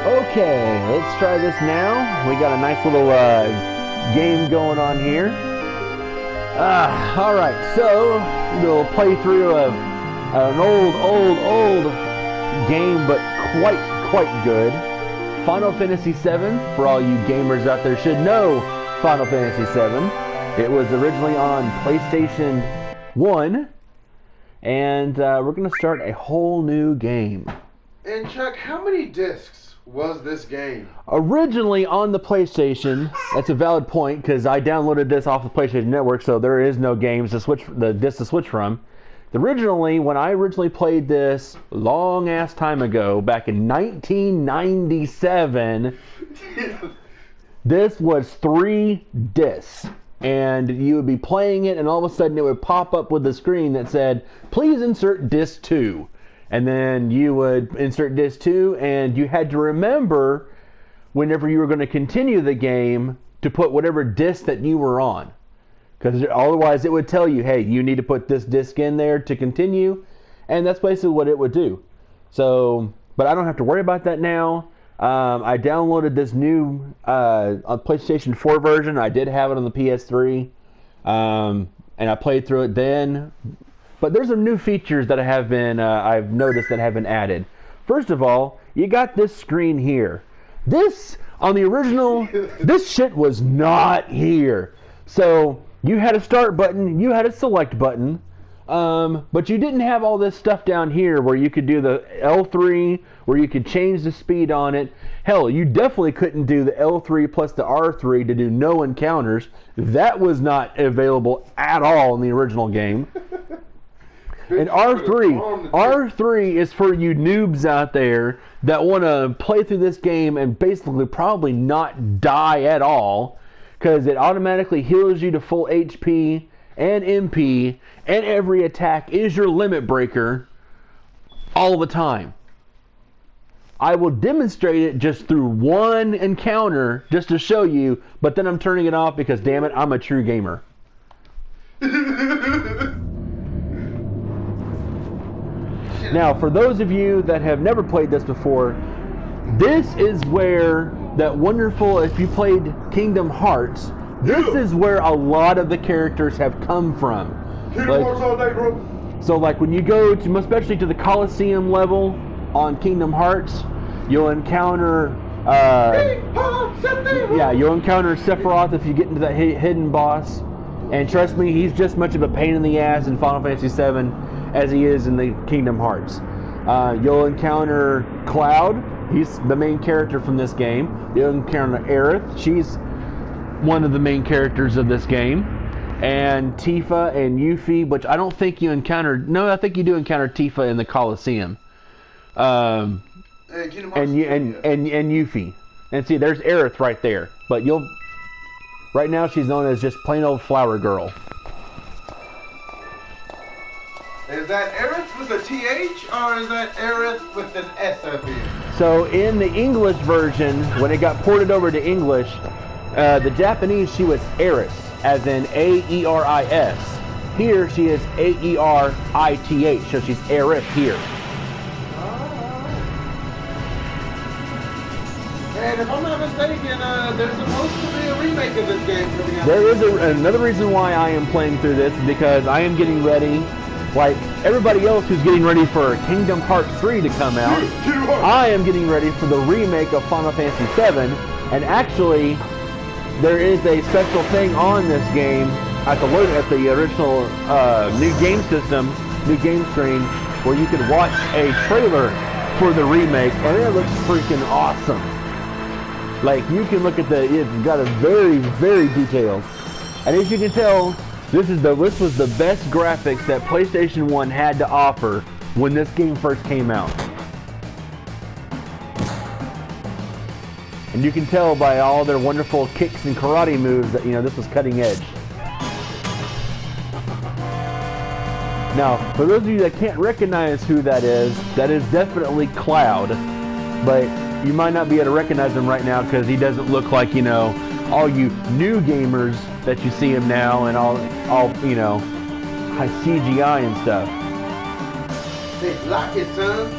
Okay, let's try this now. We got a nice little game going on here. Alright, so we'll play through an old game, but quite good. Final Fantasy VII, for all you gamers out there should know Final Fantasy VII. It was originally on PlayStation 1, and we're going to start a whole new game. And Chuck, how many discs was this game? Originally on the PlayStation, that's a valid point because I downloaded this off the PlayStation Network, so there is no games to switch the disc to switch from. Originally, when I originally played this long ass time ago, back in 1997, this was 3 discs. And you would be playing it, and all of a sudden it would pop up with a screen that said, please insert disc 2. And then you would insert disc 2, and you had to remember whenever you were going to continue the game to put whatever disc that you were on. Because otherwise it would tell you, hey, you need to put this disc in there to continue. And that's basically what it would do. So, but I don't have to worry about that now. I downloaded this new PlayStation 4 version. I did have it on the PS3. And I played through it then. But there's some new features that I've noticed that have been added. First of all, you got this screen here. This, on the original, this shit was not here. So, you had a start button, you had a select button, but you didn't have all this stuff down here where you could do the L3, where you could change the speed on it. Hell, you definitely couldn't do the L3 plus the R3 to do no encounters. That was not available at all in the original game. And R3 is for you noobs out there that want to play through this game and basically probably not die at all, because it automatically heals you to full HP and MP, and every attack is your limit breaker all the time. I will demonstrate it just through one encounter just to show you, but then I'm turning it off because, damn it, I'm a true gamer. Now, for those of you that have never played this before, this is where that wonderful, if you played Kingdom Hearts, this is where a lot of the characters have come from. Kingdom Hearts all day, bro. So, like, when you go to, especially to the Coliseum level on Kingdom Hearts, you'll encounter, you'll encounter Sephiroth if you get into that hidden boss. And trust me, he's just much of a pain in the ass in Final Fantasy VII as he is in the Kingdom Hearts. You'll encounter Cloud. He's the main character from this game. You'll encounter Aerith. She's one of the main characters of this game. And Tifa and Yuffie, which I don't think you encountered. No, I think you do encounter Tifa in the Coliseum. And Yuffie. And see, there's Aerith right there. But right now she's known as just plain old Flower Girl. Is that Aerith with a TH, or is that Aerith with an S at the end? So in the English version, when it got ported over to English, the Japanese, she was Eris, as in A-E-R-I-S. Here, she is A-E-R-I-T-H, so she's Aerith here. And if I'm not mistaken, there's supposed to be a remake of this game coming out. There is another reason why I am playing through this, because I am getting ready, like everybody else who's getting ready for Kingdom Hearts 3 to come out. I am getting ready for the remake of Final Fantasy VII, and actually, there is a special thing on this game at the original new game system, new game screen, where you can watch a trailer for the remake, and it looks freaking awesome. Like, you can look at it's got a very, very detailed. And as you can tell, this was the best graphics that PlayStation 1 had to offer when this game first came out. And you can tell by all their wonderful kicks and karate moves that, this was cutting edge. Now, for those of you that can't recognize who that is definitely Cloud. But you might not be able to recognize him right now because he doesn't look like, all you new gamers that you see him now and all high CGI and stuff. They like it, son.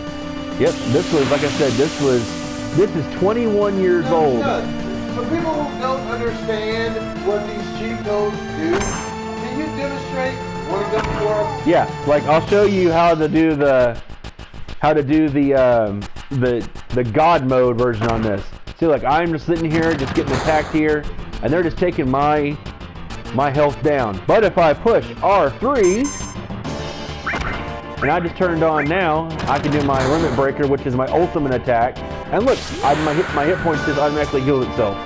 Yep, this was, like I said, this was This is 21 years old. For people who don't understand what these cheat codes do, can you demonstrate one of them for us? Yeah, like I'll show you how to do the God mode version on this. See, like I'm just sitting here, just getting attacked here, and they're just taking my health down. But if I push R3, and I just turned on now, I can do my limit breaker, which is my ultimate attack. And look, my hit points just automatically heal itself.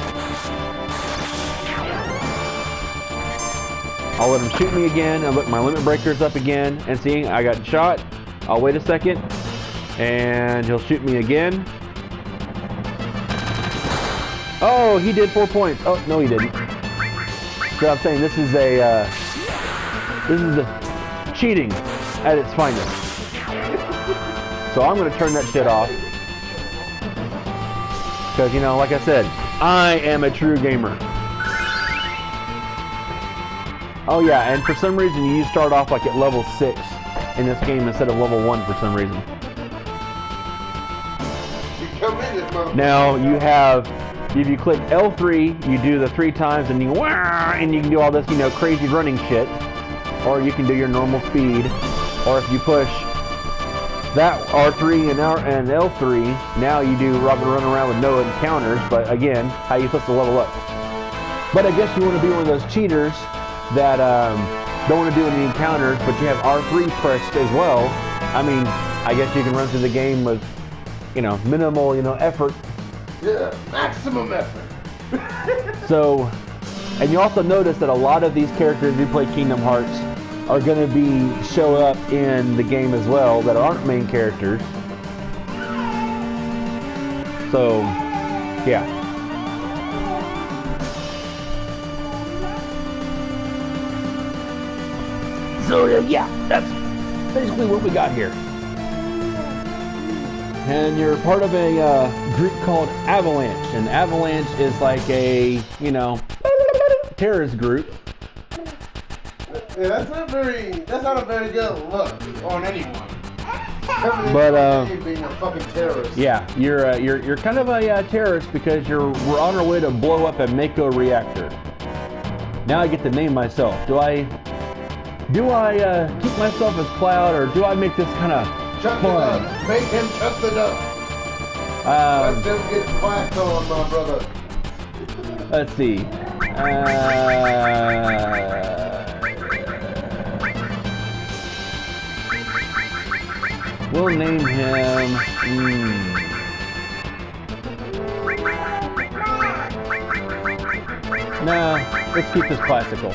I'll let him shoot me again, and look, my limit breaker's up again. And see, I got shot. I'll wait a second, and he'll shoot me again. Oh, he did 4 points. Oh, no, he didn't. So I'm saying this is a cheating at its finest. So I'm going to turn that shit off. Because, you know, like I said, I am a true gamer. Oh yeah, and for some reason you start off like at level 6 in this game instead of level 1 for some reason. Now you have, if you click L3, you do the 3 times and you can do all this, you know, crazy running shit. Or you can do your normal speed. Or if you push that R3 and L3, now you do run around with no encounters, but again, how you supposed to level up? But I guess you want to be one of those cheaters that don't want to do any encounters, but you have R3 pressed as well. I mean, I guess you can run through the game with, you know, minimal, you know, effort. Yeah, maximum effort. So, and you also notice that a lot of these characters who play Kingdom Hearts are going to show up in the game as well that aren't main characters. So, yeah. So yeah, that's basically what we got here. And you're part of a group called Avalanche, and Avalanche is like a, you know, terrorist group. Yeah, that's not a very good look on anyone. But being a fucking terrorist. Yeah, you're kind of a terrorist because we're on our way to blow up a Mako reactor. Now I get to name myself. Do I keep myself as Cloud, or do I make this kind of fun? Make him chuck the duck. Let them get clacked on, my brother. Let's see. We'll name him. Nah, let's keep this classical.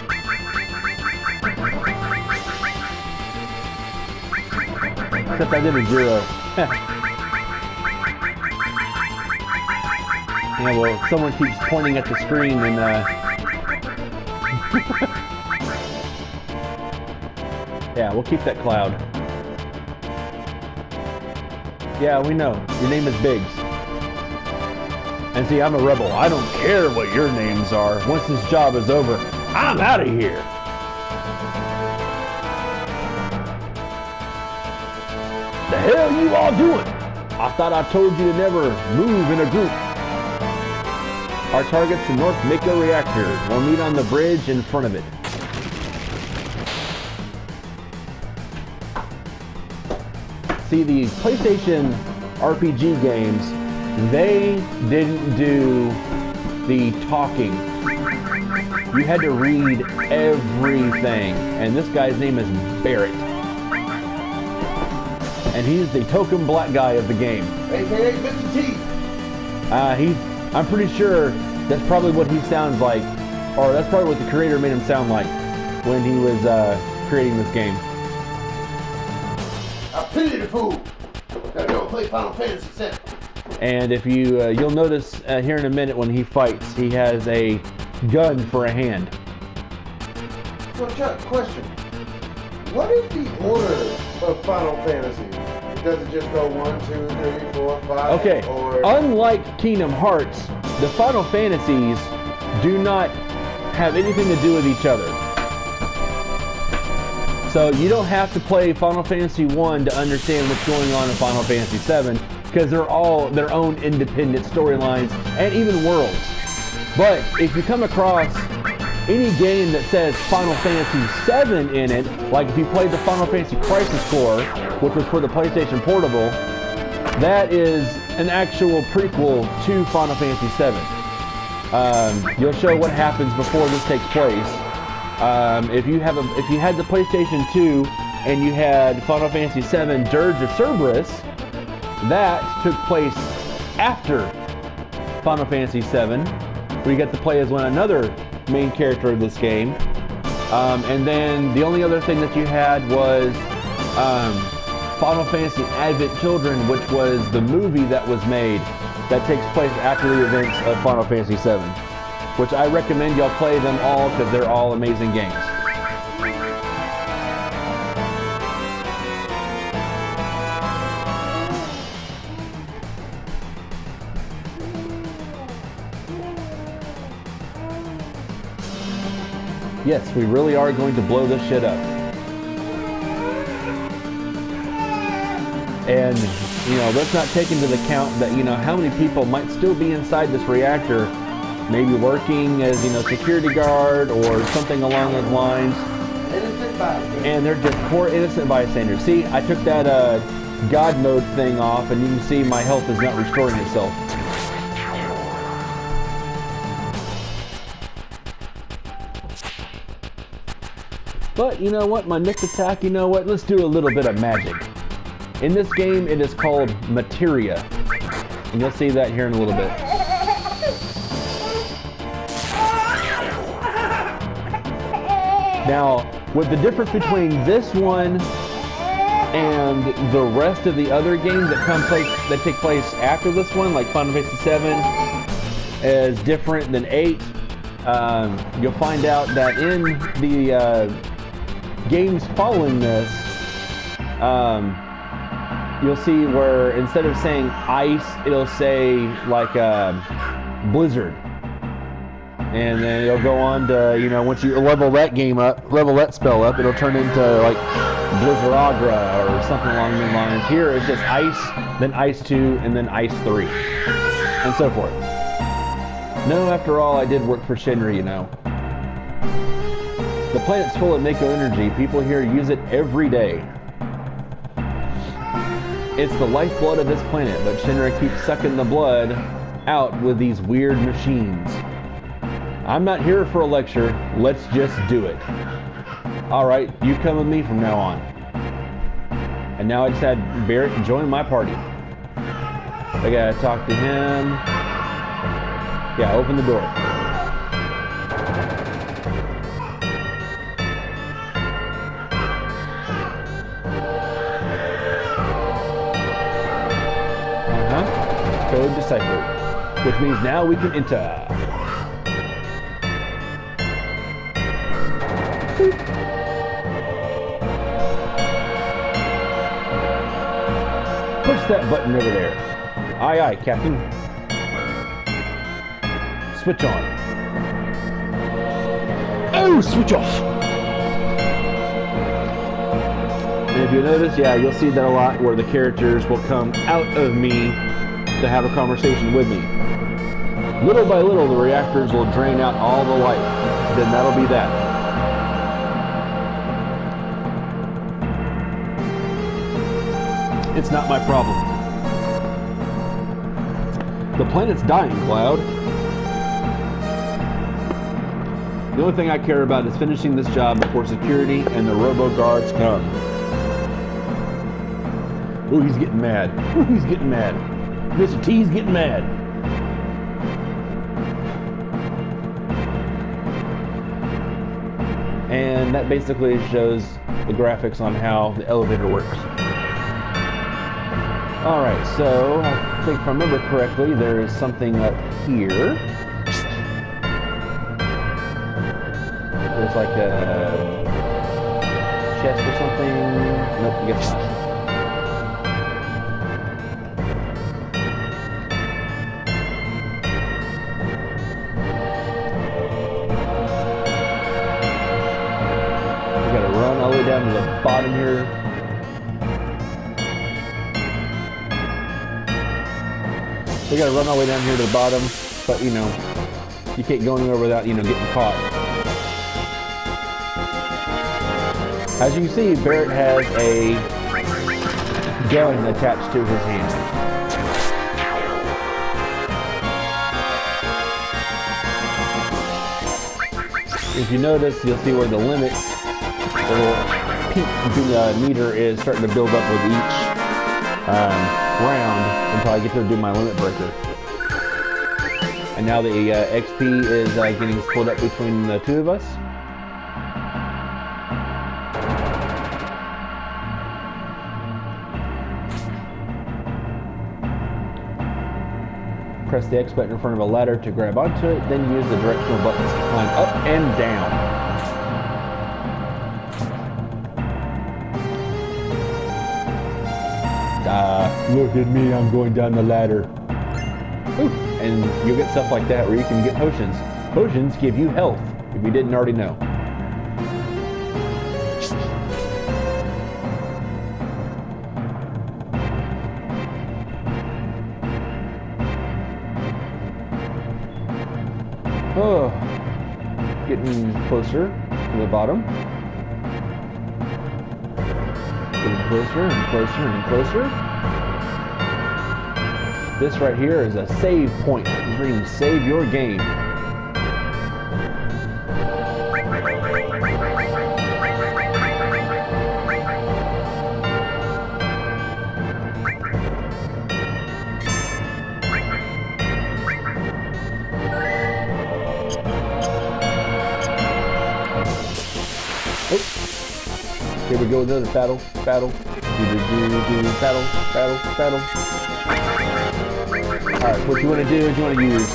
Except I did a 0. Yeah, well, someone keeps pointing at the screen and yeah, we'll keep that Cloud. Yeah, we know. Your name is Biggs. And see, I'm a rebel. I don't care what your names are. Once this job is over, I'm out of here. The hell you all doing? I thought I told you to never move in a group. Our target's the North Mako reactor. We'll meet on the bridge in front of it. See, the PlayStation RPG games, they didn't do the talking. You had to read everything. And this guy's name is Barrett. And he's the token black guy of the game. AKA Mr. T. I'm pretty sure that's probably what he sounds like, or that's probably what the creator made him sound like when he was creating this game. I pity the fool that don't play Final Fantasy VII. And if you'll notice here in a minute when he fights, he has a gun for a hand. So Chuck, question. What is the order of Final Fantasy? Does it just go 1, 2, 3, 4, 5? Okay, or... unlike Kingdom Hearts, the Final Fantasies do not have anything to do with each other. So you don't have to play Final Fantasy 1 to understand what's going on in Final Fantasy 7. because they're all their own independent storylines and even worlds. But if you come across any game that says Final Fantasy VII in it, like if you played the Final Fantasy Crisis Core, which was for the PlayStation Portable, that is an actual prequel to Final Fantasy VII. You'll show what happens before this takes place. If you had the PlayStation 2 and you had Final Fantasy VII Dirge of Cerberus, that took place after Final Fantasy VII, where you get to play as another main character of this game. And then the only other thing that you had was Final Fantasy Advent Children, which was the movie that was made that takes place after the events of Final Fantasy VII, which I recommend y'all play them all because they're all amazing games. Yes, we really are going to blow this shit up. And, you know, let's not take into account that, you know, how many people might still be inside this reactor, maybe working as, you know, security guard or something along those lines. Innocent bystanders. And they're just poor innocent bystanders. See, I took that God mode thing off, and you can see my health is not restoring itself. But you know what, my next attack, you know what, let's do a little bit of magic. In this game, it is called Materia. And you'll see that here in a little bit. Now, with the difference between this one and the rest of the other games that take place after this one, like Final Fantasy VII, is different than 8. You'll find out that in the games following this, you'll see where instead of saying ice, it'll say like blizzard. And then it'll go on to, you know, once you level that spell up, it'll turn into like Blizzaragra or something along those lines. Here it's just ice, then ice 2, and then ice 3, and so forth. No, after all, I did work for Shinra, you know. The planet's full of Mako energy. People here use it every day. It's the lifeblood of this planet, but Shinra keeps sucking the blood out with these weird machines. I'm not here for a lecture. Let's just do it. Alright, you come with me from now on. And now I just had Barrett join my party. I gotta talk to him. Yeah, open the door. Code deciphered, which means now we can enter. Push that button over there. Aye, aye, Captain. Switch on. Oh, switch off. And if you notice, yeah, you'll see that a lot where the characters will come out of me to have a conversation with me. Little by little, the reactors will drain out all the light. Then that'll be that. It's not my problem. The planet's dying, Cloud. The only thing I care about is finishing this job before security and the robo-guards come. Ooh, he's getting mad. Ooh, he's getting mad. Mr. T's getting mad. And that basically shows the graphics on how the elevator works. Alright, so I think if I remember correctly, there is something up here. There's like a chest or something. Nope, I guess not. All the way down to the bottom here. We gotta run all the way down here to the bottom, but you know, you can't go anywhere without, you know, getting caught. As you can see, Barrett has a gun attached to his hand. If you notice, you'll see where the limit, the little pink meter is starting to build up with each round until I get to do my limit breaker. And now the XP is getting split up between the two of us. Press the X button in front of a ladder to grab onto it, then use the directional buttons to climb up and down. Look at me, I'm going down the ladder. Ooh, and you'll get stuff like that where you can get potions. Potions give you health, if you didn't already know. Oh, getting closer to the bottom. Getting closer and closer and closer. This right here is a save point where you can save your game. Here we go, another battle. Battle. Alright, what you want to do is you want to use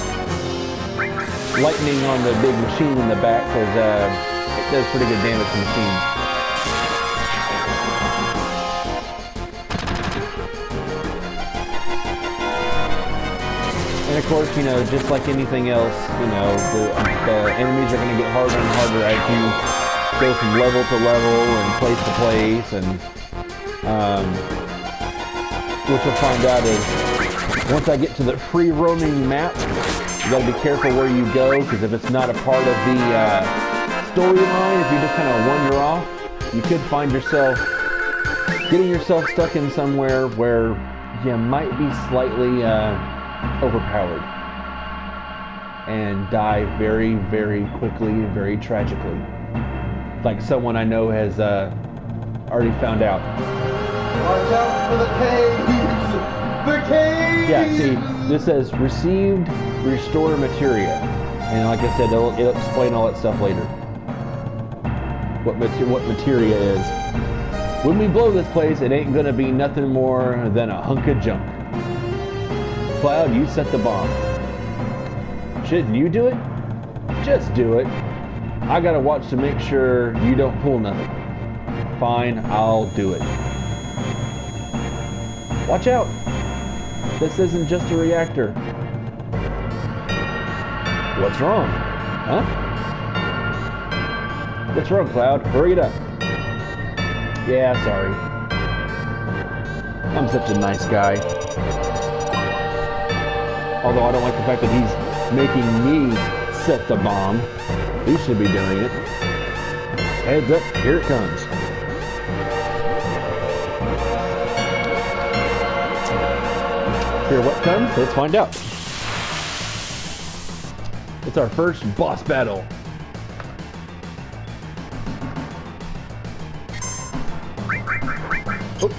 lightning on the big machine in the back because it does pretty good damage to the machine. And of course, you know, just like anything else, you know, the enemies are going to get harder and harder as you go from level to level and place to place, and what you'll find out is once I get to the free roaming map, you gotta be careful where you go, because if it's not a part of the storyline, if you just kind of wander off, you could find yourself getting yourself stuck in somewhere where you might be slightly overpowered and die very, very quickly and very tragically. Like someone I know has already found out. Watch out for the caves! The caves! Yeah, see, this says received restore materia. And like I said, it'll explain all that stuff later. What materia is. When we blow this place, it ain't gonna be nothing more than a hunk of junk. Cloud, you set the bomb. Shouldn't you do it? Just do it. I gotta watch to make sure you don't pull nothing. Fine, I'll do it. Watch out! This isn't just a reactor. What's wrong? Huh? What's wrong, Cloud? Hurry it up. Yeah, sorry. I'm such a nice guy. Although I don't like the fact that he's making me set the bomb. He should be doing it. Heads up, here it comes. Here, what comes? Let's find out. It's our first boss battle. Oops.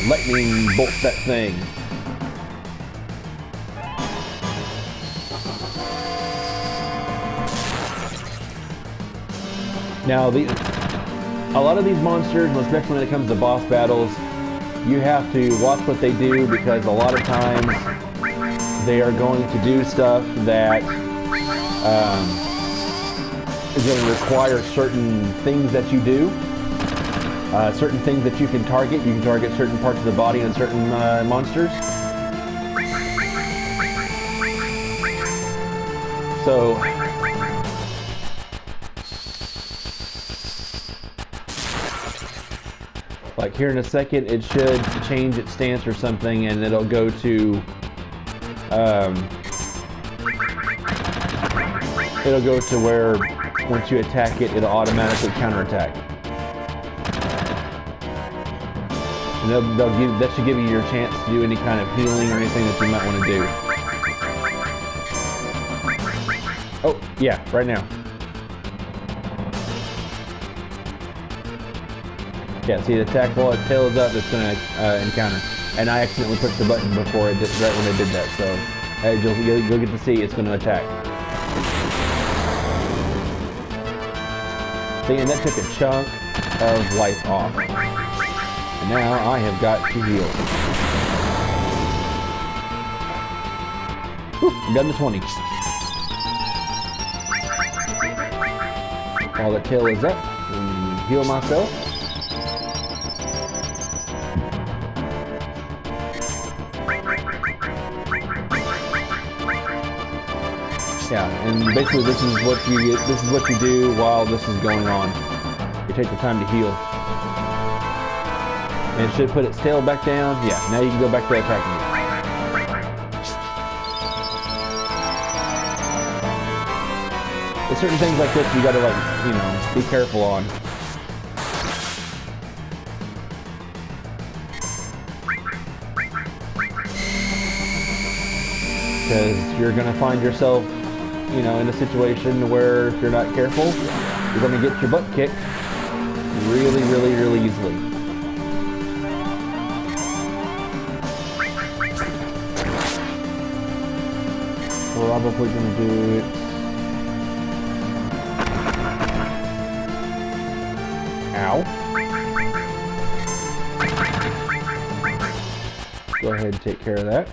Lightning bolt that thing. Now, a lot of these monsters, especially when it comes to boss battles, you have to watch what they do, because a lot of times they are going to do stuff that is going to require certain things that you do, certain things that you can target. You can target certain parts of the body on certain monsters. So, like here in a second, it should change its stance or something, and it'll go to it'll go to where once you attack it, it'll automatically counterattack. And that should give you your chance to do any kind of healing or anything that you might want to do. Oh, yeah, right now. Yeah, see, the attack while its tail is up, it's going to encounter. And I accidentally pushed the button before it did, right when it did that, so you'll get to see it's going to attack. See, and that took a chunk of life off. And now I have got to heal. Whew, I'm done the 20. While the tail is up, and heal myself. Yeah, and basically this is what you do while this is going on. You take the time to heal. And it should put its tail back down. Yeah, now you can go back to attacking it. There's certain things like this you gotta, like, you know, be careful on. Because you're gonna find yourself, you know, in a situation where if you're not careful, you're gonna get your butt kicked really, really, really easily. Probably gonna do it. Ow. Go ahead and take care of that.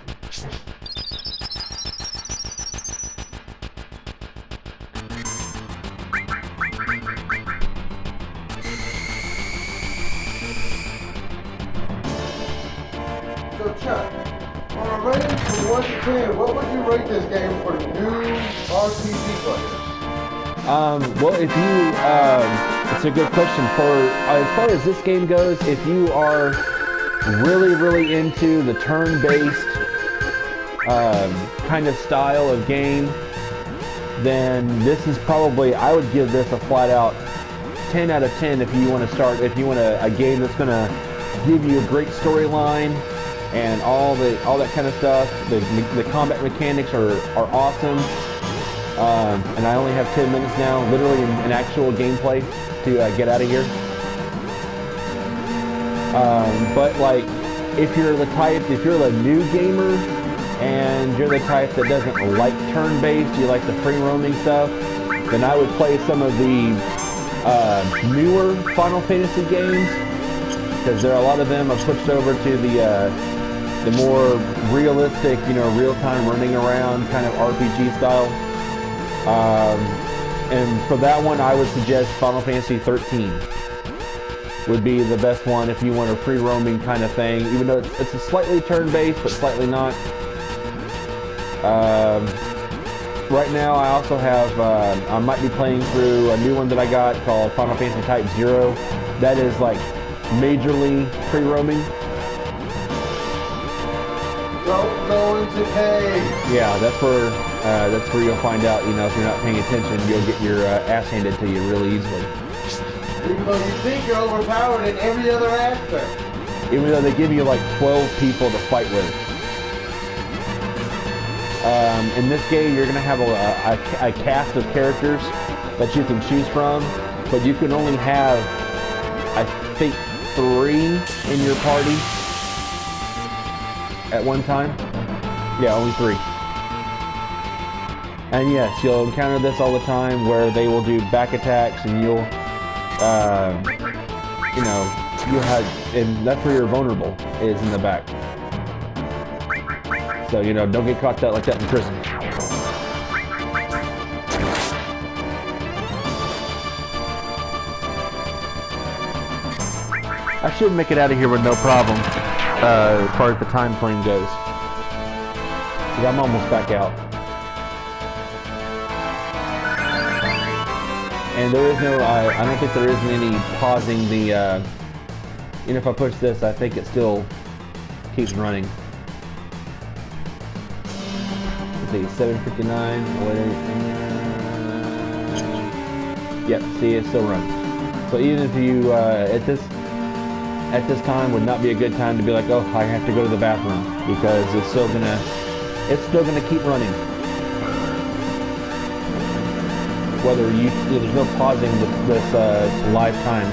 So Chuck, on a rating from 1 to 10, what would you rate this game for new RPG players? Well, if you, it's a good question. As far as this game goes, if you are really, really into the turn-based kind of style of game, then this is probably, I would give this a flat-out 10 out of 10 if you want to start, if you want a game that's going to give you a great storyline and all that kind of stuff. The combat mechanics are awesome. And I only have 10 minutes now, literally in actual gameplay to get out of here. But like, if you're the new gamer and you're the type that doesn't like turn-based, you like the free roaming stuff, then I would play some of the newer Final Fantasy games, because there are a lot of them have switched over to the more realistic, you know, real-time running around kind of RPG style. And for that one, I would suggest Final Fantasy 13 would be the best one if you want a free roaming kind of thing, even though it's a slightly turn-based, but slightly not. Right now, I also have, I might be playing through a new one that I got called Final Fantasy Type 0. That is like majorly free roaming. Don't go into pay. Yeah, that's where you'll find out, you know, if you're not paying attention, you'll get your ass handed to you really easily. Even though you think you're overpowered in every other aspect. Even though they give you like 12 people to fight with. In this game, you're going to have a cast of characters that you can choose from, but you can only have, I think, 3 in your party at one time. Yeah, only 3. And yes, you'll encounter this all the time where they will do back attacks and you'll, you know, and that's where you're vulnerable, is in the back. So, you know, don't get caught like that in prison. I should make it out of here with no problem, as far as the time frame goes. Because I'm almost back out. And there is no, I don't think there is any pausing the, even if I push this, I think it still keeps running. see, 7:59. Yep, see, it's still running. So even if you at this time would not be a good time to be like, oh, I have to go to the bathroom, because it's still gonna keep running. Whether there's no pausing this live time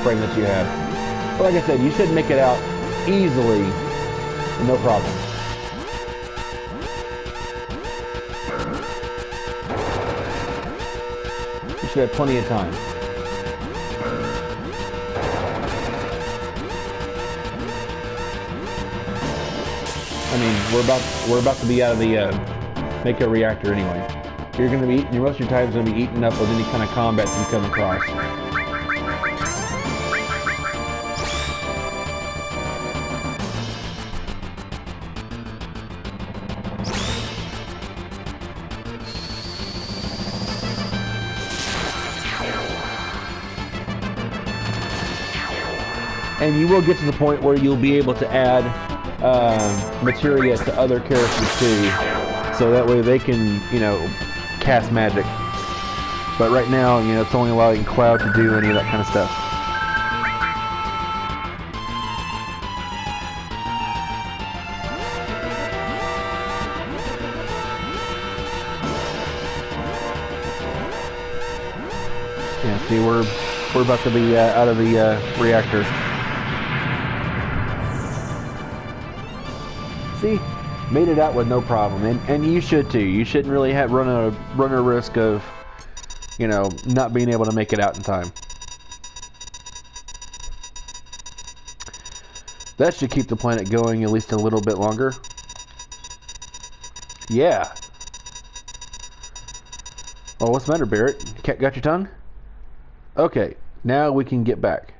frame that you have. But like I said, you should make it out easily, no problem. You should have plenty of time. I mean, we're about to be out of the Mako reactor anyway. You're going to be most of your time is going to be eaten up with any kind of combat you come across. And you will get to the point where you'll be able to add materia to other characters too, so that way they can, cast magic. But right now, it's only allowing Cloud to do any of that kind of stuff. Yeah, see, we're about to be out of the reactor. See, made it out with no problem, and you should too. You shouldn't really run a risk of, not being able to make it out in time. That should keep the planet going at least a little bit longer. Yeah. Oh, what's the matter, Barrett? Got your tongue? Okay, now we can get back.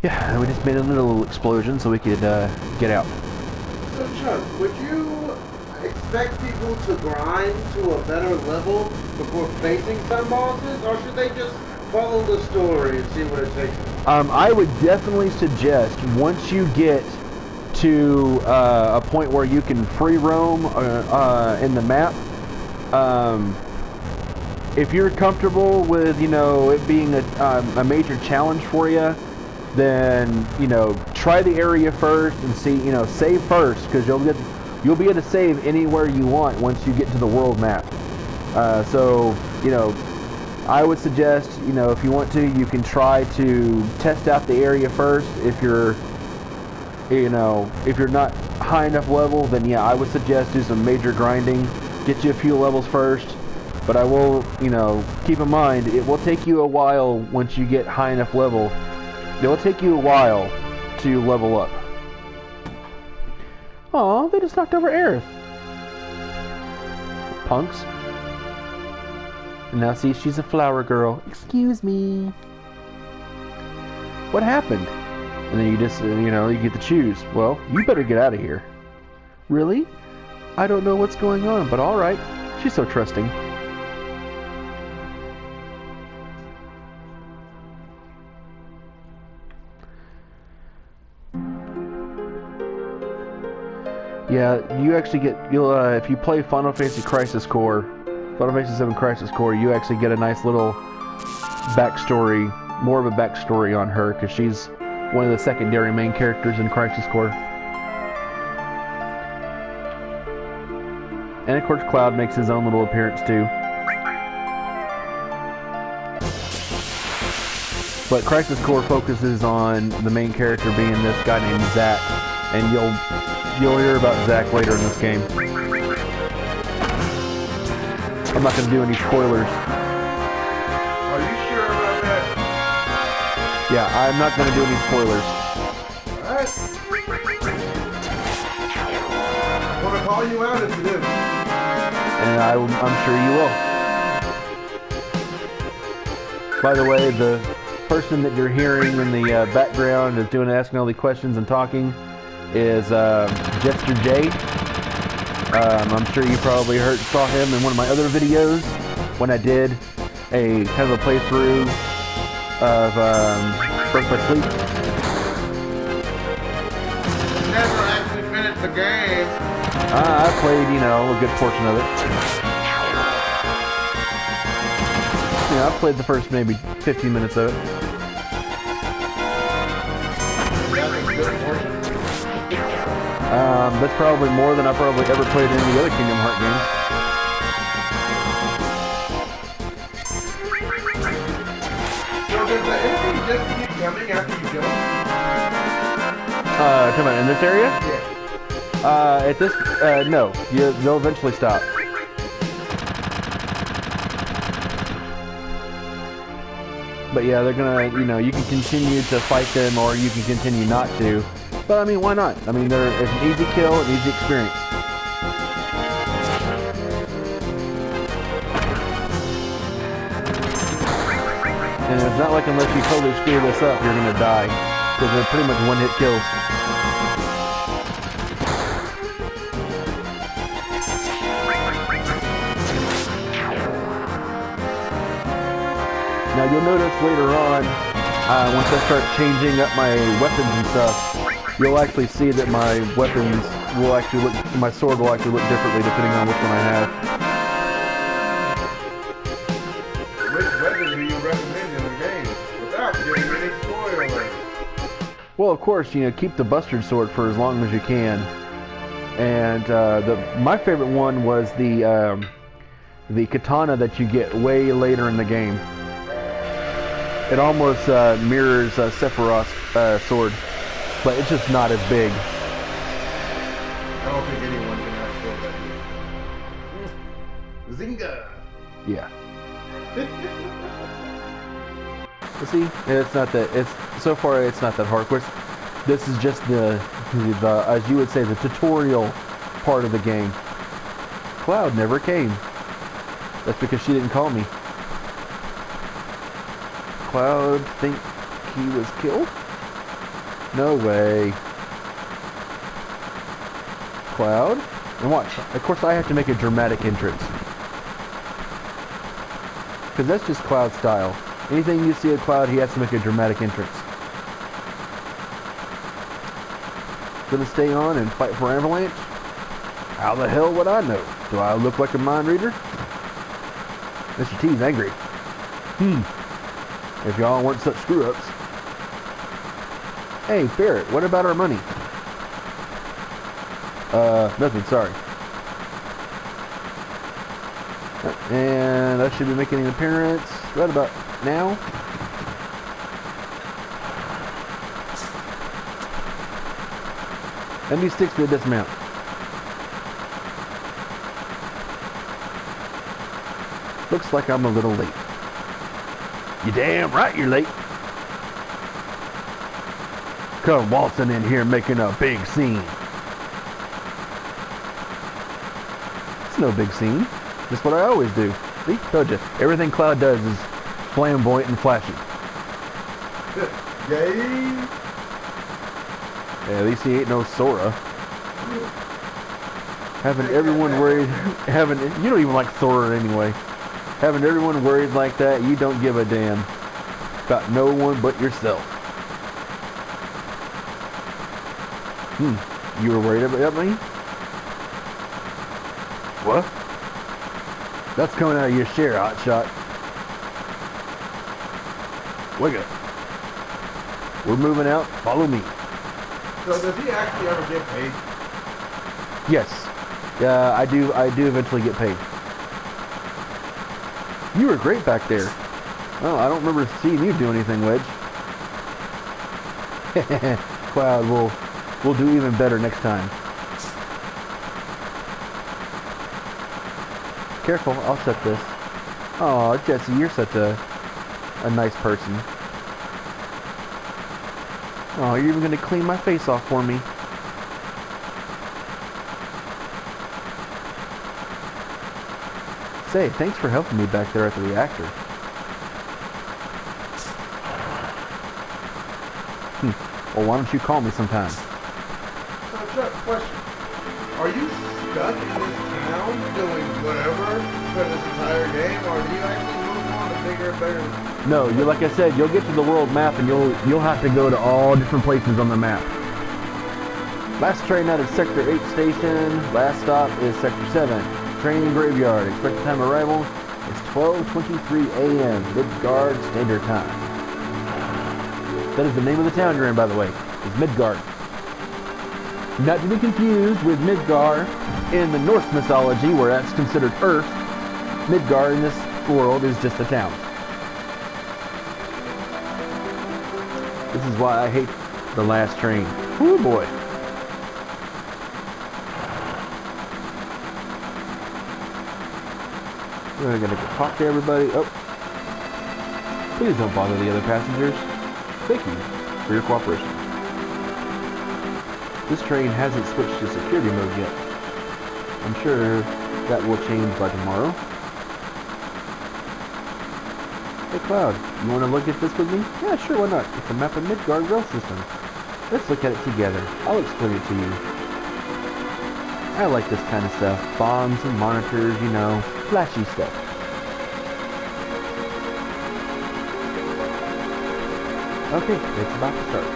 Yeah, we just made a little explosion so we could get out. So Chuck, would you expect people to grind to a better level before facing some bosses, or should they just follow the story and see what it takes them? I would definitely suggest, once you get to a point where you can free roam in the map, if you're comfortable with it being a major challenge for you, then try the area first and see, save first, because you'll be able to save anywhere you want once you get to the world map. So I would suggest, if you want to, you can try to test out the area first. If you're not high enough level, then yeah, I would suggest do some major grinding, get you a few levels first. But I will, keep in mind, it will take you a while once you get high enough level. It will take you a while to level up. Aw, they just knocked over Aerith. Punks. And now see, she's a flower girl. Excuse me. What happened? And then you just, you get to choose. Well, you better get out of here. Really? I don't know what's going on, but alright. She's so trusting. Yeah, you actually you'll if you play Final Fantasy Crisis Core, Final Fantasy VII Crisis Core, you actually get a nice little backstory, more of a backstory on her, because she's one of the secondary main characters in Crisis Core. And of course Cloud makes his own little appearance too. But Crisis Core focuses on the main character being this guy named Zack, and you'll hear about Zack later in this game. I'm not going to do any spoilers. Are you sure about that? Yeah, I'm not going to do any spoilers. Alright. I'm gonna call you out if you do. And I'm sure you will. By the way, the person that you're hearing in the background is asking all the questions and talking is JesterJ. I'm sure you probably saw him in one of my other videos when I did a kind of a playthrough of Birth by Sleep. the game. I played, you know, a good portion of it. Yeah, I played the first maybe 15 minutes of it. That's probably more than I probably ever played in any other Kingdom Hearts games. So does the enemy just keep coming after you kill him? Come on, in this area? Yeah. At this, no. They'll eventually stop. But yeah, they're gonna, you know, you can continue to fight them or you can continue not to. But I mean, why not? I mean, it's an easy kill, an easy experience. And it's not like unless you totally screw this up, you're gonna die. Because they're pretty much one-hit kills. Now you'll notice later on, once I start changing up my weapons and stuff, you'll actually see that my weapons will actually look, my sword will actually look differently depending on which one I have. Which weapon do you recommend in the game without giving any spoilers? Well, of course, you know, keep the Bustard Sword for as long as you can. And my favorite one was the katana that you get way later in the game. It almost mirrors Sephiroth's sword, but it's just not as big. I don't think anyone can have sword that Zinga! Yeah. But see, it's not that. It's so far it's not that hard. Of course, this is just the as you would say, the tutorial part of the game. Cloud never came. That's because she didn't call me. Cloud think he was killed? No way. Cloud? And watch. Of course I have to make a dramatic entrance. Because that's just Cloud style. Anything you see of Cloud, he has to make a dramatic entrance. Gonna stay on and fight for Avalanche? How the hell would I know? Do I look like a mind reader? Mr. T's angry. If y'all weren't such screw-ups. Hey, Barrett, what about our money? Nothing, sorry. And I should be making an appearance right about now. MD6 to dismount. Looks like I'm a little late. You damn right you're late. Come waltzing in here making a big scene. It's no big scene. Just what I always do. See, told you. Everything Cloud does is flamboyant and flashy. Yay! Yeah, at least he ain't no Sora. Having everyone worried, you don't even like Sora anyway. Having everyone worried like that, you don't give a damn about no one but yourself. You were worried about me? What? That's coming out of your share, hotshot. Wake up. We're moving out. Follow me. So does he actually ever get paid? Yes. I do eventually get paid. You were great back there. Oh, I don't remember seeing you do anything, Wedge. Cloud, we'll do even better next time. Careful, I'll shut this. Oh, Jesse, you're such a nice person. Oh, you're even gonna clean my face off for me. Say, thanks for helping me back there at the reactor. Well, why don't you call me sometime? So, Chuck, question. Are you stuck in this town doing whatever for this entire game, or do you actually move on to bigger and better? No, you like I said, you'll get to the world map and you'll have to go to all different places on the map. Last train out of Sector 8 station. Last stop is Sector 7. Train graveyard. Expected time of arrival is 12:23 a.m. Midgard Standard Time. That is the name of the town you're in, by the way. It's Midgard. Not to be confused with Midgar in the Norse mythology, where that's considered Earth. Midgar in this world is just a town. This is why I hate the last train. Woo boy. We're gonna go talk to everybody. Oh. Please don't bother the other passengers. Thank you for your cooperation. This train hasn't switched to security mode yet. I'm sure that will change by tomorrow. Hey Cloud, you want to look at this with me? Yeah, sure, why not? It's a map of Midgard rail system. Let's look at it together. I'll explain it to you. I like this kind of stuff. Bombs and monitors, you know, flashy stuff. Okay, it's about to start.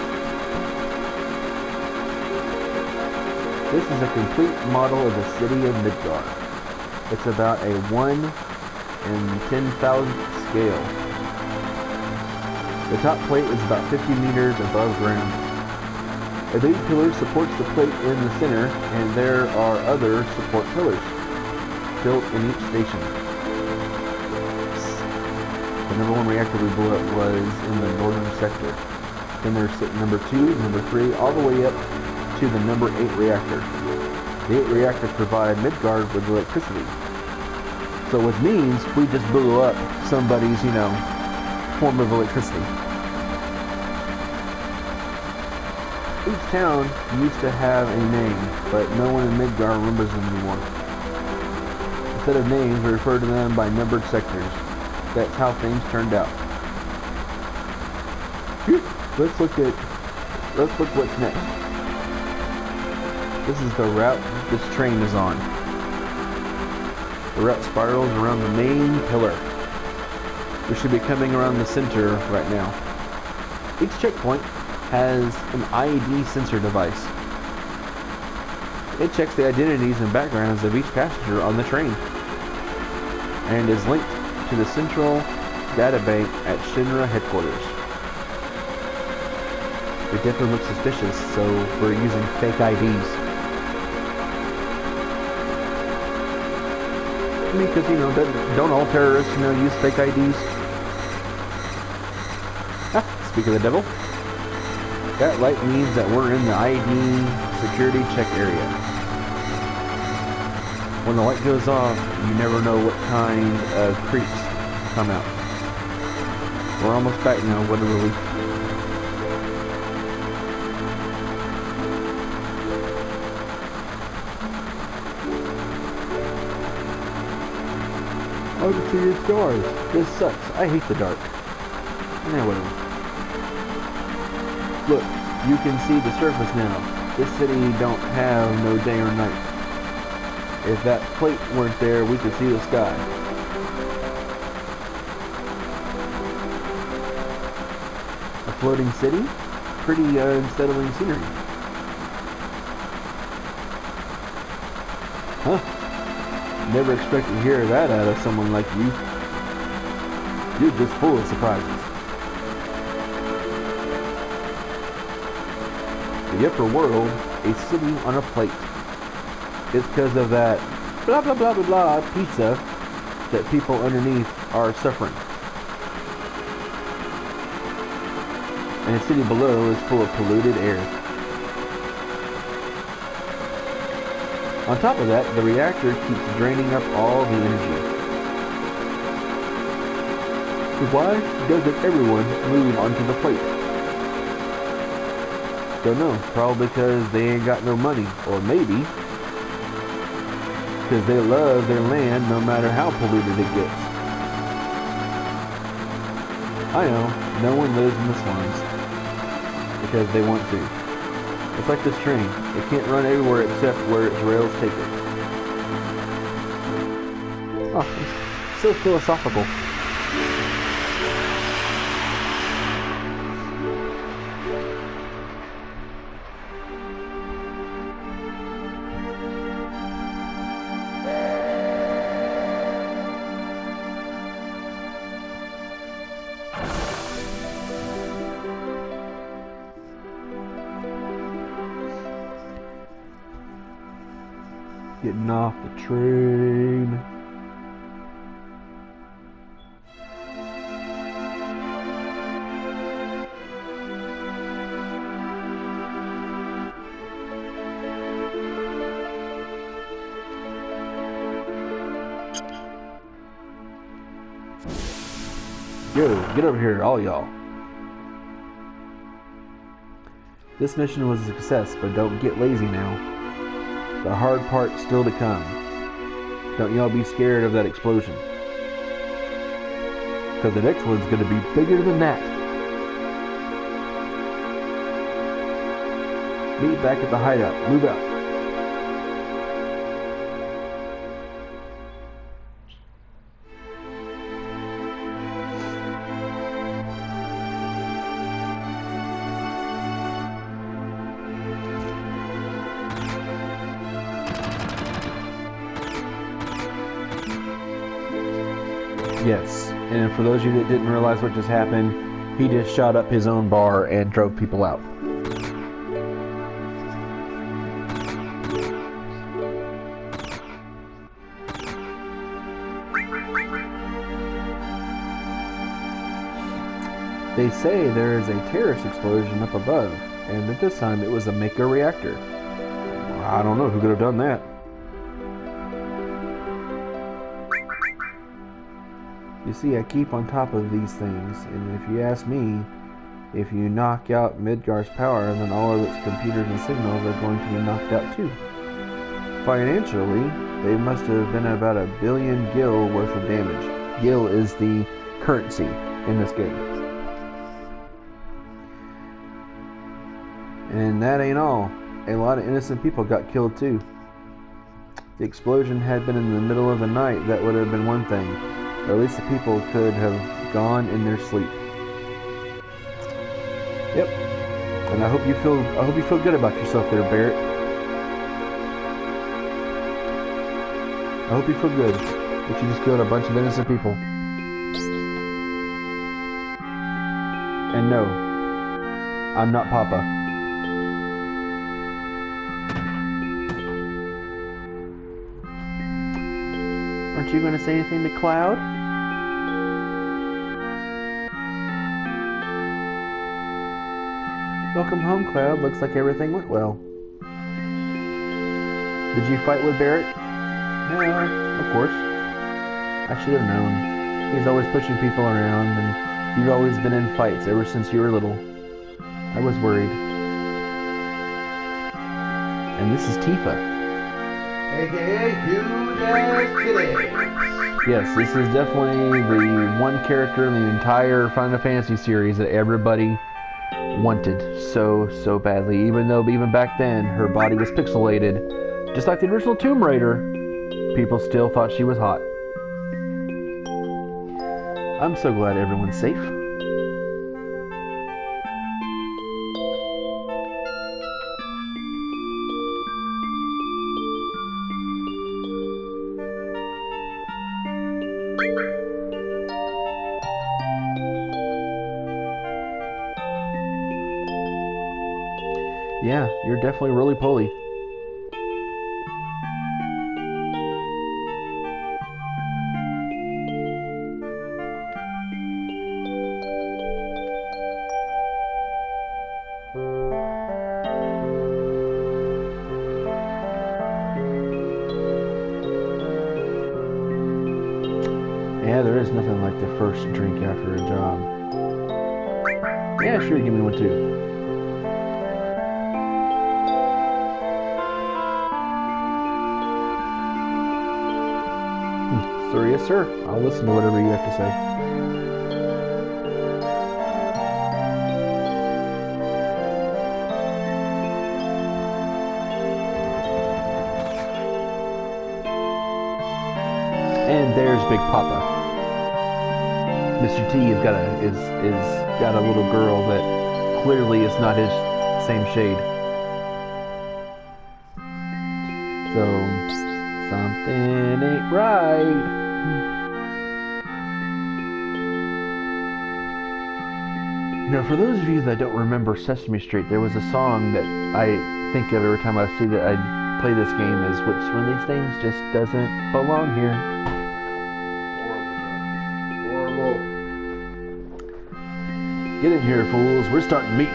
This is a complete model of the city of Midgard. It's about a 1 in 10,000 scale. The top plate is about 50 meters above ground. A big pillar supports the plate in the center, and there are other support pillars built in each station. The number 1 reactor we blew up was in the northern sector. Then there's number 2, number 3, all the way up to the number 8 reactor. The 8 reactors provide Midgard with electricity. So which means we just blew up somebody's, you know, form of electricity. Each town used to have a name, but no one in Midgard remembers them anymore. Instead of names, we refer to them by numbered sectors. That's how things turned out. Phew. Let's look what's next. This is the route this train is on. The route spirals around the main pillar. We should be coming around the center right now. Each checkpoint has an ID sensor device. It checks the identities and backgrounds of each passenger on the train and is linked to the central databank at Shinra headquarters. It definitely looks suspicious, so we're using fake IDs. I mean, because, you know, don't all terrorists, you know, use fake IDs? Ah, speak of the devil. That light means that we're in the ID security check area. When the light goes off, you never know what kind of creeps come out. We're almost back now, what a relief. Oh, to see your stars. This sucks. I hate the dark. Yeah, whatever. Look, you can see the surface now. This city don't have no day or night. If that plate weren't there, we could see the sky. A floating city? Pretty unsettling scenery. Huh? Never expected to hear that out of someone like you. You're just full of surprises. The upper world, a city on a plate. It's because of that blah blah blah blah blah pizza that people underneath are suffering. And the city below is full of polluted air. On top of that, the reactor keeps draining up all the energy. So why doesn't everyone move onto the plate? Don't know. Probably because they ain't got no money. Or maybe because they love their land no matter how polluted it gets. I know, no one lives in the slums because they want to. It's like this train. It can't run everywhere except where its rails take it. Oh, it's so philosophical. Getting off the train. Yo, get over here, all y'all. This mission was a success, but don't get lazy now. The hard part's still to come. Don't y'all be scared of that explosion. Because the next one's gonna be bigger than that. Meet back at the hideout. Move out. Yes, and for those of you that didn't realize what just happened, he just shot up his own bar and drove people out. They say there is a terrorist explosion up above, and that this time it was a Mako reactor. I don't know who could have done that. You see, I keep on top of these things, and if you ask me, if you knock out Midgar's power, then all of its computers and signals are going to be knocked out too. Financially, they must have been about 1 billion gil worth of damage. Gil is the currency in this game. And that ain't all. A lot of innocent people got killed too. If the explosion had been in the middle of the night, that would have been one thing. Or at least the people could have gone in their sleep. Yep. And I hope you feel good about yourself there, Barrett. I hope you feel good that you just killed a bunch of innocent people. And no, I'm not Papa. Aren't you going to say anything to Cloud? Welcome home, Cloud. Looks like everything went well. Did you fight with Barrett? Yeah, of course. I should have known. He's always pushing people around, and you've always been in fights ever since you were little. I was worried. And this is Tifa. AKA Huge Ass Kitty. Yes, this is definitely the one character in the entire Final Fantasy series that everybody wanted so badly. Even though even back then her body was pixelated, just like the original Tomb Raider, people still thought she was hot. I'm so glad everyone's safe. Yeah, you're definitely really poly. Yeah, there is nothing like the first drink after a job. Yeah, sure, give me one too. Sir, yes, sir. I'll listen to whatever you have to say. And there's Big Papa. Mr. T has got a little girl that clearly is not his same shade. So something ain't right. Now, for those of you that don't remember Sesame Street, there was a song that I think of every time I see that I play this game is which one of these things just doesn't belong here. Horrible. Get in here, fools. We're starting meeting.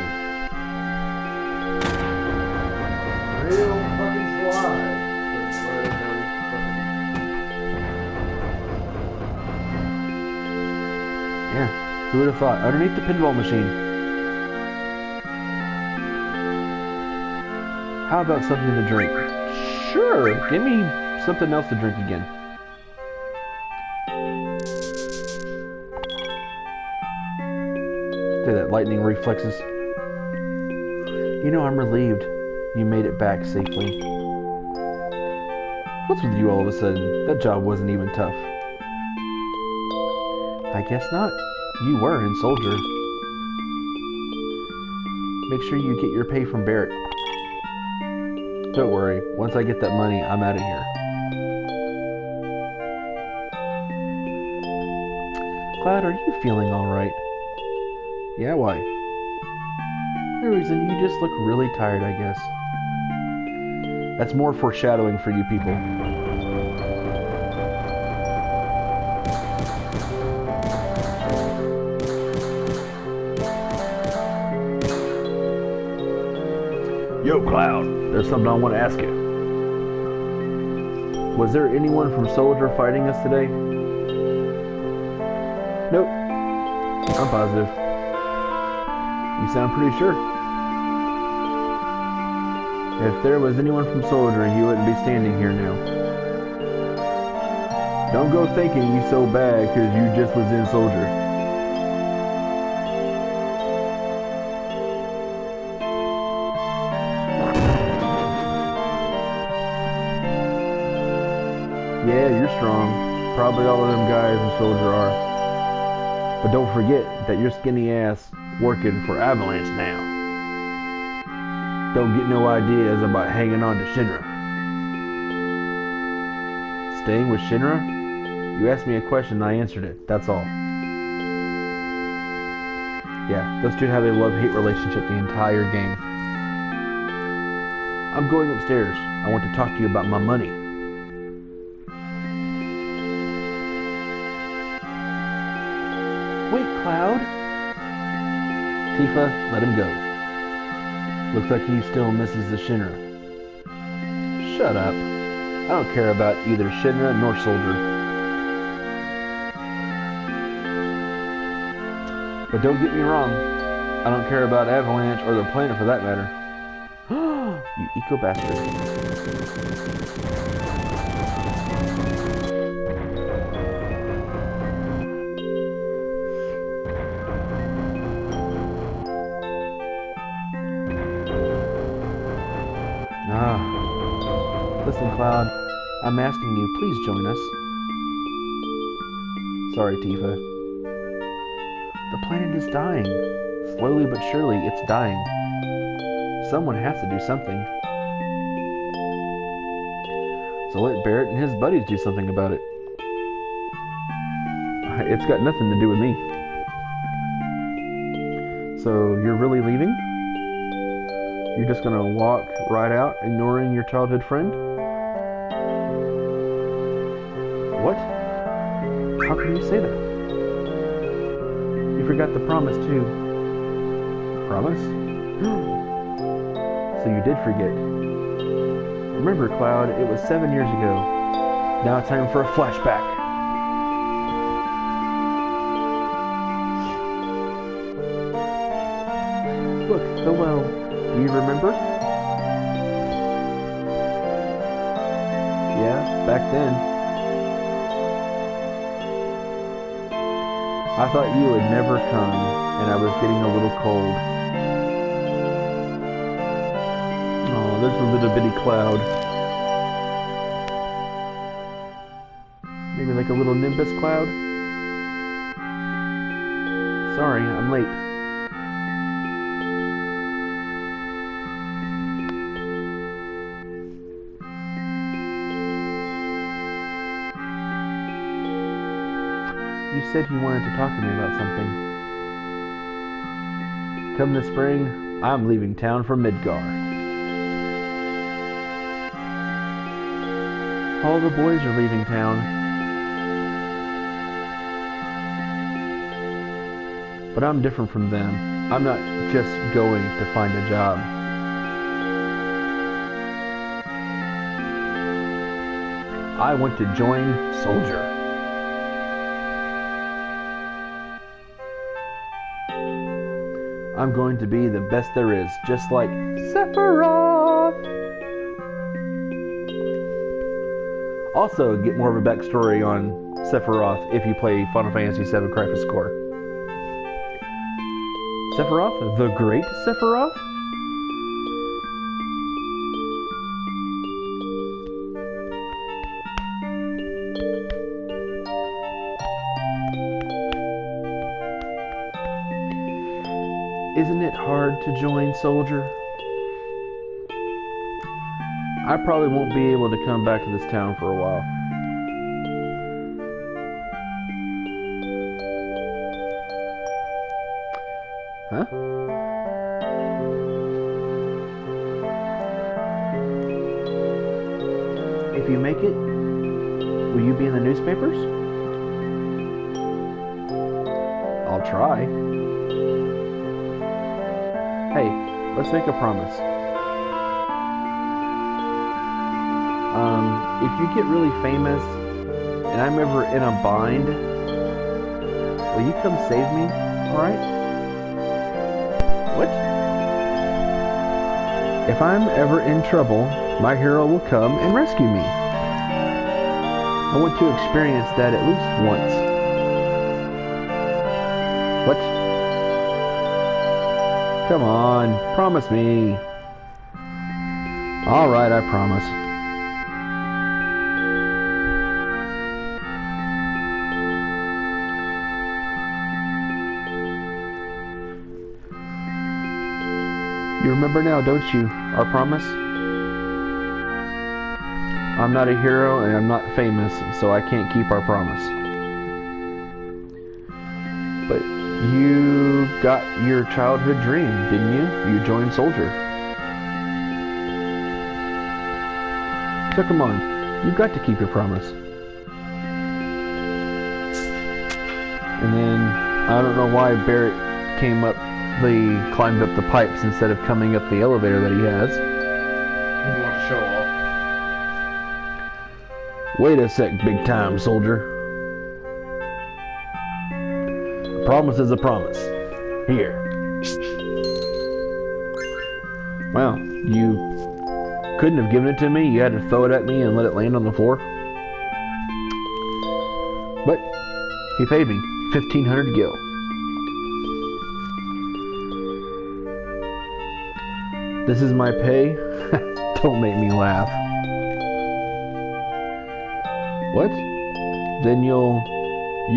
Real fucking slide. Yeah, who would have thought? Underneath the pinball machine. How about something to drink? Sure, give me something else to drink again. Do that lightning reflexes. You know, I'm relieved you made it back safely. What's with you all of a sudden? That job wasn't even tough. I guess not. You were in Soldier. Make sure you get your pay from Barrett. Don't worry, once I get that money, I'm out of here. Cloud, are you feeling alright? Yeah, why? No reason, you just look really tired, I guess. That's more foreshadowing for you people. Yo, Cloud, there's something I want to ask you. Was there anyone from Soldier fighting us today? Nope. I'm positive. You sound pretty sure. If there was anyone from Soldier, he wouldn't be standing here now. Don't go thinking you so bad because you just was in Soldier. Yeah, you're strong. Probably all of them guys in Soldier are. But don't forget that your skinny ass working for Avalanche now. Don't get no ideas about hanging on to Shinra. Staying with Shinra? You asked me a question and I answered it. That's all. Yeah, those two have a love-hate relationship the entire game. I'm going upstairs. I want to talk to you about my money. Wait, Cloud. Tifa, let him go. Looks like he still misses the Shinra. Shut up. I don't care about either Shinra nor Soldier. But don't get me wrong. I don't care about Avalanche or their planet for that matter. You eco bastard. Listen, Cloud, I'm asking you, please join us. Sorry, Tifa. The planet is dying. Slowly but surely, it's dying. Someone has to do something. So let Barrett and his buddies do something about it. It's got nothing to do with me. So, you're really leaving? You're just gonna walk right out, ignoring your childhood friend? What? How can you say that? You forgot the promise, too. Promise? So you did forget. Remember, Cloud, it was 7 years ago. Now it's time for a flashback. Look, the well. Do you remember? Yeah, back then. I thought you would never come, and I was getting a little cold. Oh, there's a little bitty cloud. Maybe like a little nimbus cloud? Sorry, I'm late. You said you wanted to talk to me about something. Come this spring, I'm leaving town for Midgar. All the boys are leaving town. But I'm different from them. I'm not just going to find a job. I want to join Soldier. I'm going to be the best there is, just like Sephiroth. Also, get more of a backstory on Sephiroth if you play Final Fantasy VII Crisis Core. Sephiroth? The Great Sephiroth? Isn't it hard to join Soldier? I probably won't be able to come back to this town for a while. Huh? If you make it, will you be in the newspapers? I'll try. Hey, let's make a promise. If you get really famous and I'm ever in a bind, will you come save me? Alright? What? If I'm ever in trouble, my hero will come and rescue me. I want to experience that at least once. What? Come on, promise me. Alright, I promise. You remember now, don't you? Our promise? I'm not a hero and I'm not famous, so I can't keep our promise. But you got your childhood dream, didn't you? You joined Soldier. So come on, you've got to keep your promise. And then, I don't know why Barrett climbed up the pipes instead of coming up the elevator that he has. He wants to show off. Wait a sec, big time soldier. A promise is a promise. Here. Well, you couldn't have given it to me. You had to throw it at me and let it land on the floor. But he paid me 1,500 gil. This is my pay? Don't make me laugh. What? Then you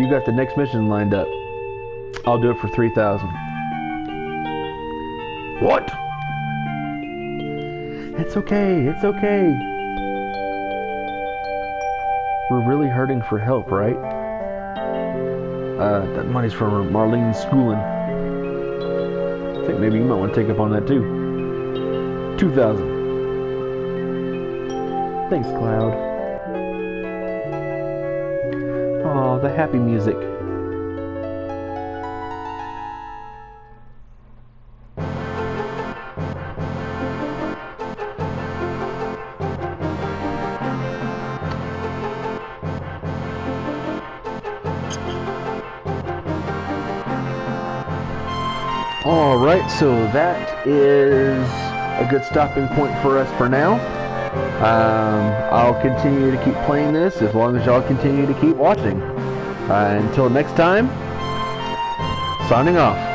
got the next mission lined up. I'll do it for 3,000. What? It's okay, it's okay. We're really hurting for help, right? That money's from Marlene's schooling. I think maybe you might want to take up on that too. 2,000. Thanks, Cloud. Oh, the happy music. Alright, so that is a good stopping point for us for now. I'll continue to keep playing this as long as y'all continue to keep watching. Until next time, signing off.